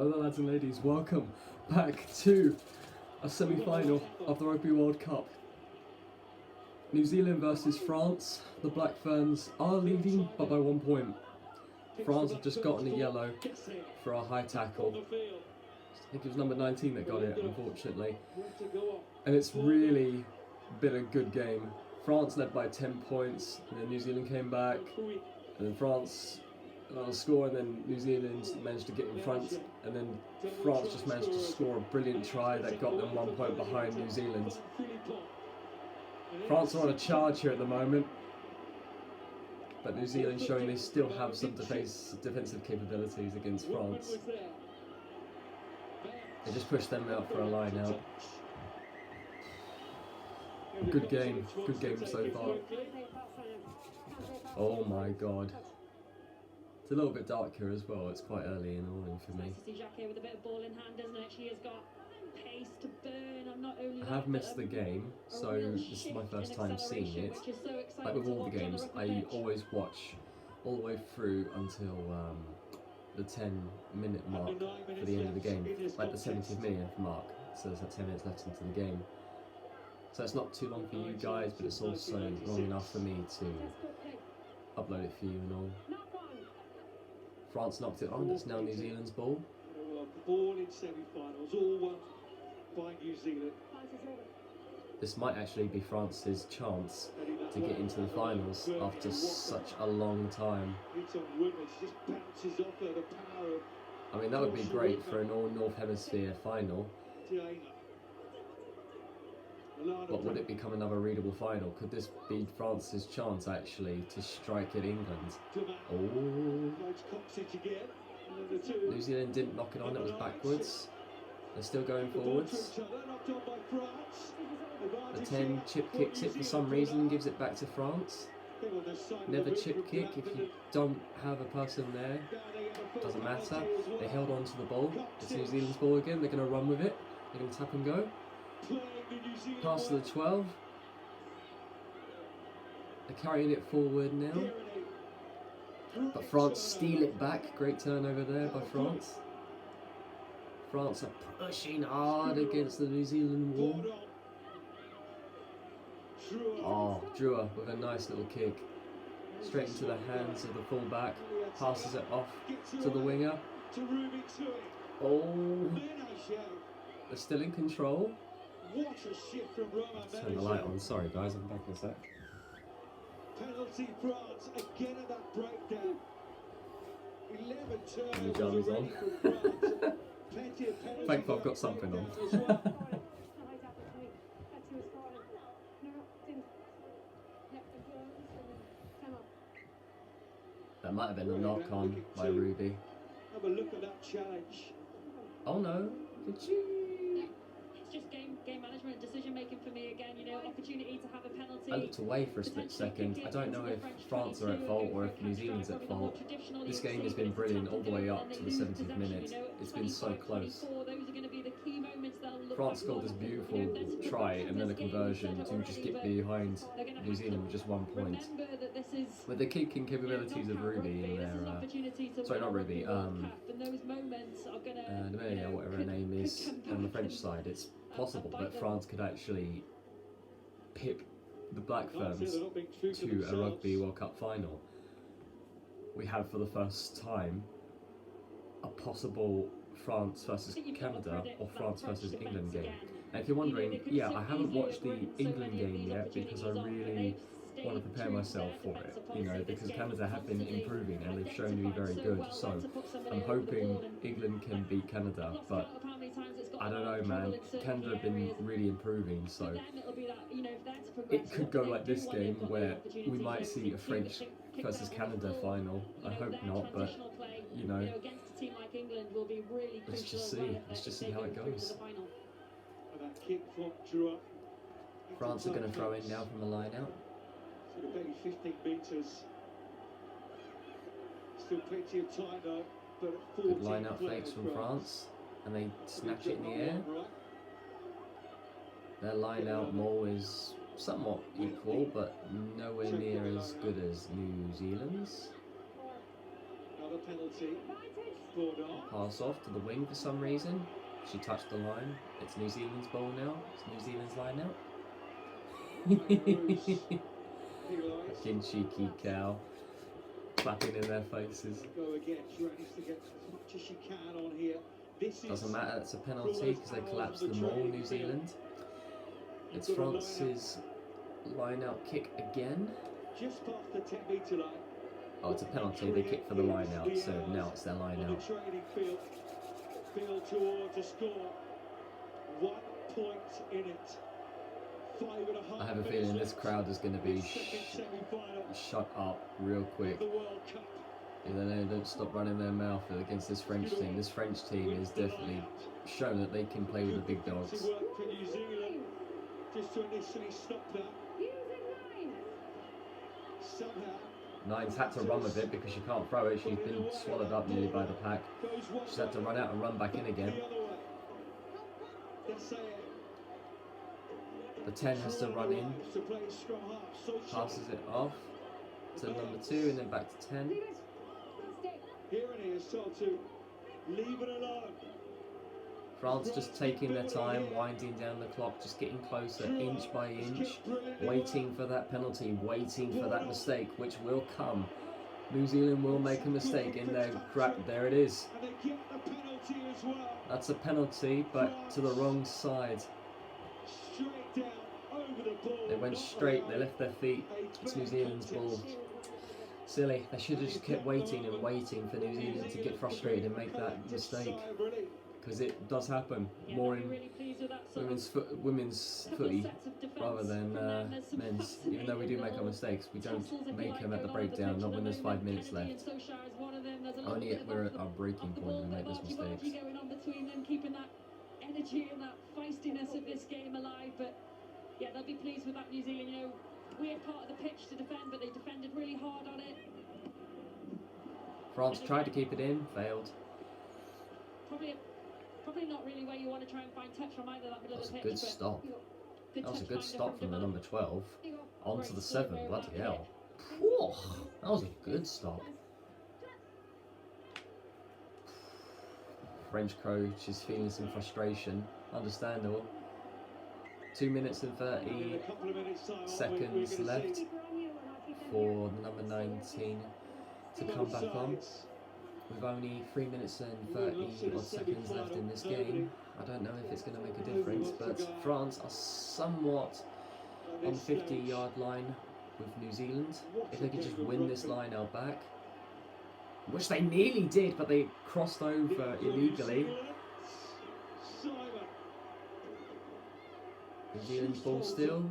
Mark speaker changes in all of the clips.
Speaker 1: Hello lads and ladies, welcome back to a semi-final of the Rugby World Cup. New Zealand versus France. The Black Ferns are leading, but by 1 point. France have just gotten a yellow for a high tackle. I think it was number 19 that got it, unfortunately. And it's really been a good game. France led by 10 points, and then New Zealand came back, and then France score, and then New Zealand managed to get in front, and then France just managed to score a brilliant try that got them 1 point behind New Zealand. France are on a charge here at the moment, but New Zealand showing they still have some defensive capabilities against France. They just pushed them out for a line out. Good game so far. Oh my god. It's a little bit dark here as well, it's quite early in the morning for me.
Speaker 2: With a bit of ball in hand, isn't it? She has got pace to burn. I'm not only
Speaker 1: I have missed the game, so this is my first time seeing it. Like with all the games, I always watch all the way through until the 10-minute mark for the end of the game, like the 70th minute mark, so there's like 10 minutes left into the game. So it's not too long for you guys, but it's also long enough for me to upload it for you and all. France knocked it on, it's now New Zealand's ball.
Speaker 3: Ball in semi-finals, all won by New Zealand.
Speaker 1: This might actually be France's chance to get into the finals after such a long time. I mean, that would be great for an all-North Hemisphere final. But would it become another readable final? Could this be France's chance actually to strike at England? Oh. New Zealand didn't knock it on, it was backwards. They're still going forwards. The 10 chip kicks it for some reason and gives it back to France. Never chip kick if you don't have a person there. Doesn't matter. They held on to the ball. It's New Zealand's ball again. They're going to run with it. They're going to tap and go. Pass to the 12. They're carrying it forward now. But France steal it back. Great turnover there by France. France are pushing hard against the New Zealand wall. Oh, Drua with a nice little kick. Straight into the hands of the fullback. Passes it off to the winger. Oh, they're still in control. Turn the light on. Sorry guys, I'm back in a sec.
Speaker 3: Penalty France again at that breakdown. 11
Speaker 1: The jammies on. Thankful I've got something on. That might have been a knock on by Ruby.
Speaker 3: Have a look at that challenge.
Speaker 1: Oh no, did you?
Speaker 2: Just game management, decision making for me again, you know, opportunity to have a penalty.
Speaker 1: I looked away for a split second. I don't know if France are at fault or if New Zealand's at fault. This game has been brilliant all the way up to the 70th minute. It's been so close. France scored this beautiful try and then a conversion to just get behind New Zealand with just 1 point. With the kicking capabilities of Ruby in their, sorry not Ruby, Nemelia, whatever her name is, on the French side, it's possible that France could actually pip the Black Ferns to a Rugby World Cup final. We have for the first time a possible France versus Canada or France versus England game. And if you're wondering, yeah, I haven't watched the England game yet because I really want to prepare myself for it, you know, because Canada have been improving and they've shown to be very good. So I'm hoping England can beat Canada, but I don't know, man. Canada have been really improving, so it could go like this game where we might see a French versus Canada final. I hope not, but you know, let's just see how it goes. France are going to throw in now from the line out.
Speaker 3: Maybe 15 metres. Still plenty of time though, but at 14
Speaker 1: good line out fakes from France, and they snatch it in the air. Their line out maul is somewhat equal, but nowhere near as good as New Zealand's.
Speaker 3: have a penalty. Bordeaux.
Speaker 1: Pass off to the wing for some reason. She touched the line. It's New Zealand's ball now. It's New Zealand's line now. Fucking cheeky cow. Clapping in their faces.
Speaker 3: Go again. She manages to get as much as she can on here.
Speaker 1: Doesn't matter, it's a penalty because they collapsed the maul, New Zealand. It's France's line out kick again.
Speaker 3: Just past the 10-metre line.
Speaker 1: Oh, it's a penalty, they kick for the line out, so now it's their line out.
Speaker 3: Training field towards a score. 1 point in it. 5.5
Speaker 1: I have a feeling this crowd is going to be shut up real quick. If they don't stop running their mouth against this French team. This French team is definitely shown that they can play with the big dogs.
Speaker 3: Just to initially stop that. Somehow.
Speaker 1: Nine's had to run with it because she can't throw it. She's been swallowed up nearly by the pack. She's had to run out and run back in again. The 10 has to run in. Passes it off to number 2 and then back to 10.
Speaker 3: Here it is, told to leave it alone.
Speaker 1: France just taking their time, winding down the clock, just getting closer inch by inch, waiting for that penalty, waiting for that mistake, which will come. New Zealand will make a mistake in their grab. There it is. That's a penalty, but to the wrong side. They went straight, they left their feet. It's New Zealand's ball. Silly, they should have just kept waiting and waiting for New Zealand to get frustrated and make that mistake. Because it does happen more in women's footy rather than men's. Even though we do make our mistakes, we don't make them at the breakdown, not when there's 5 minutes left. Only we're at our breaking point when we make those mistakes.
Speaker 2: Keeping that energy and that feistiness of this game alive, but yeah, they'll be pleased with that. New Zealand, you know, weird part of the pitch to defend, but they defended really hard on it.
Speaker 1: France tried to keep it in, failed.
Speaker 2: Probably not really where you want to try and find touch from either that middle of the pitch.
Speaker 1: That was a good stop. That was a good stop from the number 12 onto the 7. Bloody hell! Whew, that was a good stop. French coach is feeling some frustration. Understandable. 2 minutes and 30 seconds left for number 19 to come back on. With only 3 minutes and 30 odd seconds left in this game, I don't know if it's going to make a difference, but France are somewhat on the 50-yard line with New Zealand. If they could just win this line out back, which they nearly did, but they crossed over illegally. New Zealand's ball still.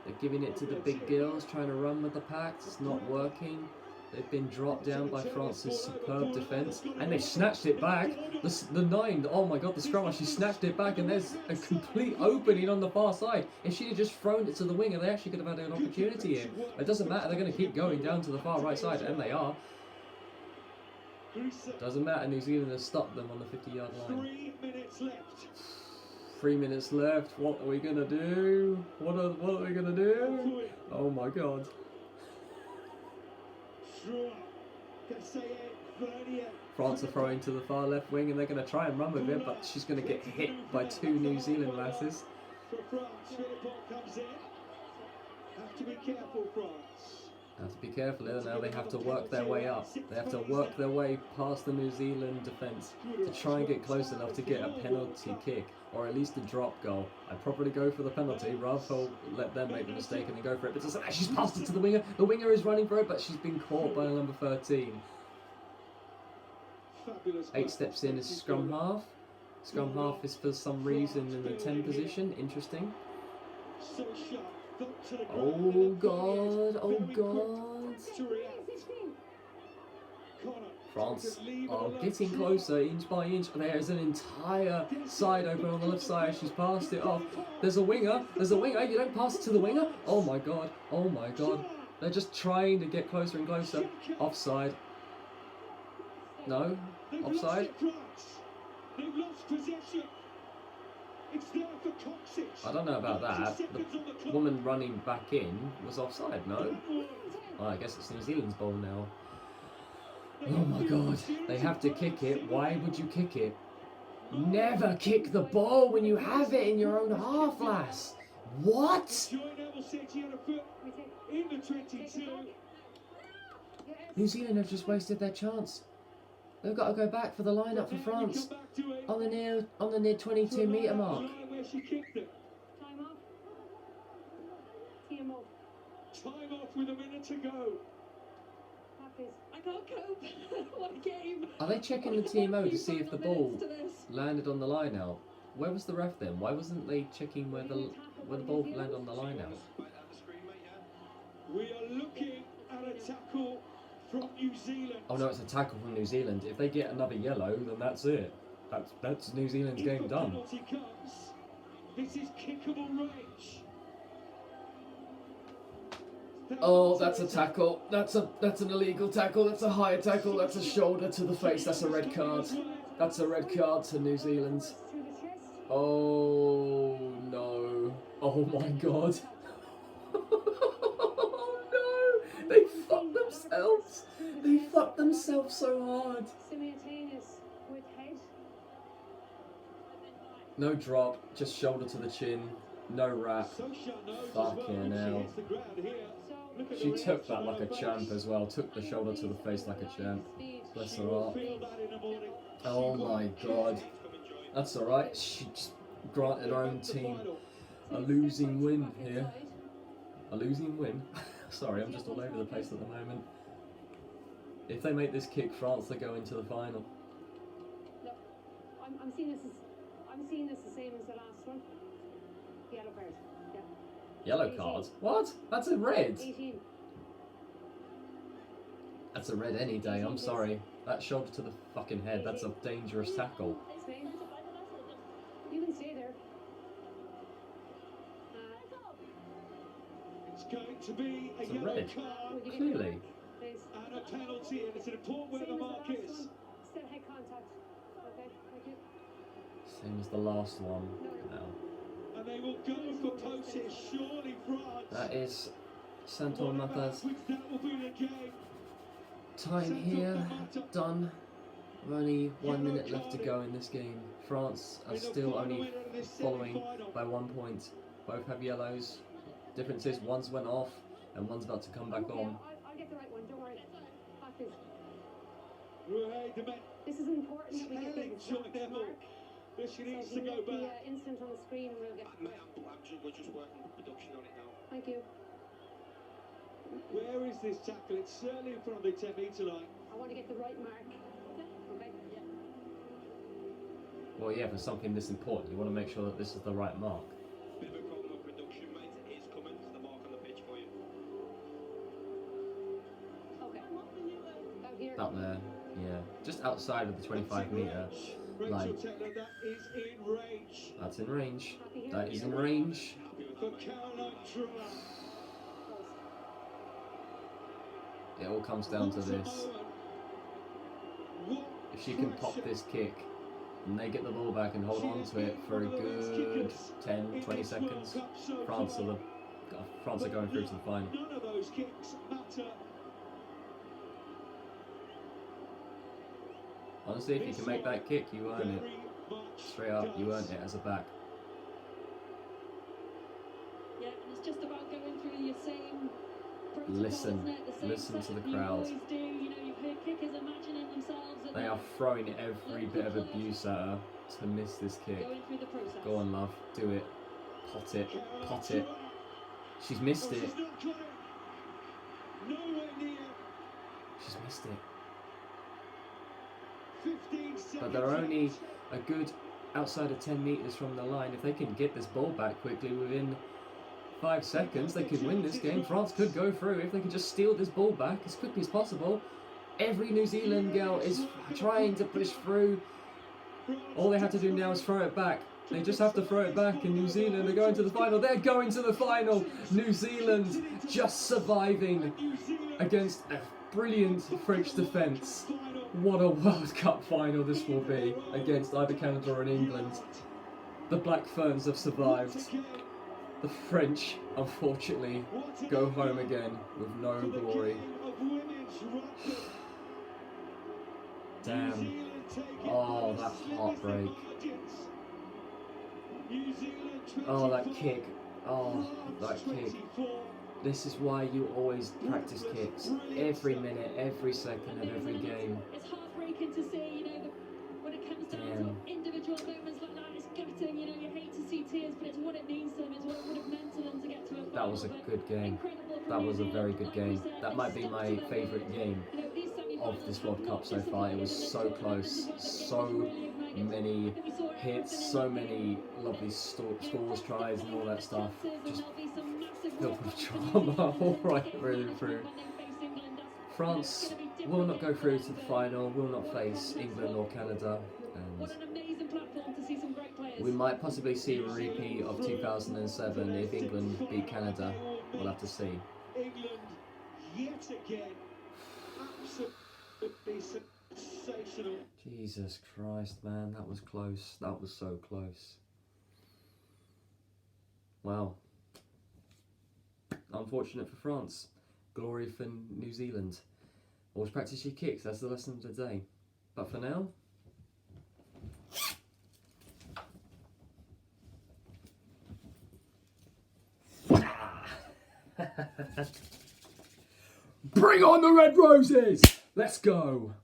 Speaker 1: They're giving it to the big girls, trying to run with the pack. It's not working. They've been dropped down by France's superb defence, and they snatched it back. The 9, oh my god, the scrummer, she snatched it back, and there's a complete opening on the far side. If she'd have just thrown it to the winger, they actually could have had an opportunity here. It doesn't matter, they're going to keep going down to the far right side, and they are. Doesn't matter, New Zealand has stopped them on the 50-yard line.
Speaker 3: 3 minutes left.
Speaker 1: 3 minutes left, what are we going to do? What are we going to do? Oh my god. France are throwing to the far left wing and they're going to try and run with it, but she's going to get hit by 2 New Zealand lasses.
Speaker 3: Have to be careful, France.
Speaker 1: Have to be careful here now, they have to work their way up. They have to work their way past the New Zealand defence to try and get close enough to get a penalty kick, or at least a drop goal. I'd probably go for the penalty rather than let them make the mistake and then go for it. But she's passed it to the winger. The winger is running for it, but she's been caught by number 13. 8 steps in is scrum half. Scrum half is for some reason in the 10 position. Interesting. Oh god, oh god. France are getting closer inch by inch. There's an entire side open on the left side. She's passed it off. There's a winger. You don't pass it to the winger. Oh my god, oh my god. They're just trying to get closer and closer. Offside. No, offside.
Speaker 3: They've lost possession. It's there for Coxes.
Speaker 1: I don't know about that. The woman running back in was offside, no? Oh, I guess it's New Zealand's ball now. Oh my god, they have to kick it. Why would you kick it? Never kick the ball when you have it in your own half, lass. What? New Zealand have just wasted their chance. They've got to go back for the line-up for France on the near 22-metre mark.
Speaker 2: Time off. TMO.
Speaker 3: Time off with a minute to go.
Speaker 2: I can't cope. What a game.
Speaker 1: Are they checking the TMO to see if the ball landed on the line out? Where was the ref then? Why wasn't they checking where the ball landed on the line out?
Speaker 3: We are looking at a tackle from New Zealand.
Speaker 1: Oh no, it's a tackle from New Zealand. If they get another yellow, then that's it. That's New Zealand's game done.
Speaker 3: Penalty comes. This is kickable range.
Speaker 1: Oh, that's a tackle. That's an illegal tackle. That's a higher tackle. That's a shoulder to the face. That's a red card. That's a red card to New Zealand. Oh no. Oh my god. Oh no. They fucked themselves. They fucked themselves so hard.
Speaker 2: Simultaneous with head.
Speaker 1: No drop, just shoulder to the chin. No wrap. Fucking hell. She took that like a champ as well. Took the shoulder to the face like a champ. Bless her heart. Oh my god. That's alright. She just granted her own team a losing win here. A losing win? Sorry, I'm just all over the place at the moment. If they make this kick, France, they go into the final.
Speaker 2: Look, I'm seeing this the same as the last one. Yellow card. Yeah.
Speaker 1: Yellow card? What? That's a red.
Speaker 2: 18.
Speaker 1: That's a red any day, I'm sorry. That shoulder to the fucking head, that's a dangerous tackle.
Speaker 2: Spain. You can stay there.
Speaker 3: It's going to be a
Speaker 1: It's a
Speaker 3: yellow
Speaker 1: red.
Speaker 3: card
Speaker 1: Clearly.
Speaker 2: Please.
Speaker 3: and a penalty, and it's important where
Speaker 2: Same
Speaker 3: the
Speaker 2: as
Speaker 3: mark
Speaker 2: last
Speaker 3: is.
Speaker 2: one. Still head contact. Okay, thank you.
Speaker 1: Same as the last one. No.
Speaker 3: And they will go for post here, surely France.
Speaker 1: That is Santor Matas.
Speaker 3: That will be the game.
Speaker 1: Time here, done. Only 1 minute left to go in this game. France are still only following by 1 point. Both have yellows. Difference is one's went off and one's about to come back on.
Speaker 2: I'll get the right one, don't worry. Hafiz.
Speaker 3: Ruhei
Speaker 2: This is important that we get the exact mark.
Speaker 3: She needs
Speaker 2: So
Speaker 3: to
Speaker 2: if
Speaker 3: go
Speaker 2: you get the
Speaker 3: back.
Speaker 2: instant on the screen and we'll get
Speaker 4: We're just working on production on it now.
Speaker 2: Thank you.
Speaker 3: Where is this tackle? It's certainly in front of the 10-metre line.
Speaker 2: I want to get the right mark. Okay? Yeah.
Speaker 1: Well, yeah, for something this important, you want to make sure that this is the right mark.
Speaker 4: Bit of a problem with production, mate. It is coming to the mark on the pitch for you.
Speaker 2: Okay. Out here.
Speaker 1: Up there, yeah. Just outside of the 25-metre
Speaker 3: Rachel
Speaker 1: line.
Speaker 3: Taylor, that is in range.
Speaker 1: That's in range.
Speaker 2: Happy here.
Speaker 1: That is in range.
Speaker 3: For Caroline Truller.
Speaker 1: It all comes down to this. If she can pop this kick and they get the ball back and hold on to it for a good 10, 20 seconds, France are going through to the final.
Speaker 3: None of those kicks matter.
Speaker 1: Honestly, if you can make that kick, you earn it. Straight up, you earned it as a back.
Speaker 2: Yeah, and it's just about going through your same protocol,
Speaker 1: Listen,
Speaker 2: isn't it? The same
Speaker 1: listen to
Speaker 2: setup
Speaker 1: the
Speaker 2: you
Speaker 1: crowd.
Speaker 2: always do. You know, you've heard kickers imagining themselves at
Speaker 1: They are throwing every bit of abuse at her to miss this kick.
Speaker 2: going through the process.
Speaker 1: Go on, love, do it. Pot it, pot it. She's missed it.
Speaker 3: She's not got it. Nowhere near.
Speaker 1: She's missed it.
Speaker 3: 15 seconds.
Speaker 1: But they're only a good outside of 10 metres from the line. If they can get this ball back quickly within 5 seconds, they could win this game. France could go through if they could just steal this ball back as quickly as possible. Every New Zealand girl is trying to push through. All they have to do now is throw it back. They just have to throw it back, and New Zealand are going to the final. They're going to the final. New Zealand just surviving against a brilliant French defence. What a World Cup final this will be against either Canada or England. The Black Ferns have survived. The French, unfortunately, go home again with no glory. Damn. Oh, that heartbreak. Oh, that kick. Oh, that kick. This is why you always practice kicks. Every minute, every second of every game.
Speaker 2: It's heartbreaking to see, you know, when it comes down to individual moments like that, it's gutting, you know, you hate to see tears, but it's what it means to them, it's what it would have meant to them to get to a final.
Speaker 1: That was a good game. That was a very good game. That might be my favourite game of this World Cup so far. It was so close, so many hits, so many lovely scores, tries and all that stuff. Just filled with drama all right through. France will not go through to the final, will not face England or Canada, and we might possibly see a repeat of 2007 if England beat Canada. We'll have to see.
Speaker 3: England yet again, absolutely sensational.
Speaker 1: Jesus Christ, man, that was close. That was so close. Wow. Unfortunate for France. Glory for New Zealand. Always practice your kicks, that's the lesson of the day. But for now... Bring on the red roses! Let's go!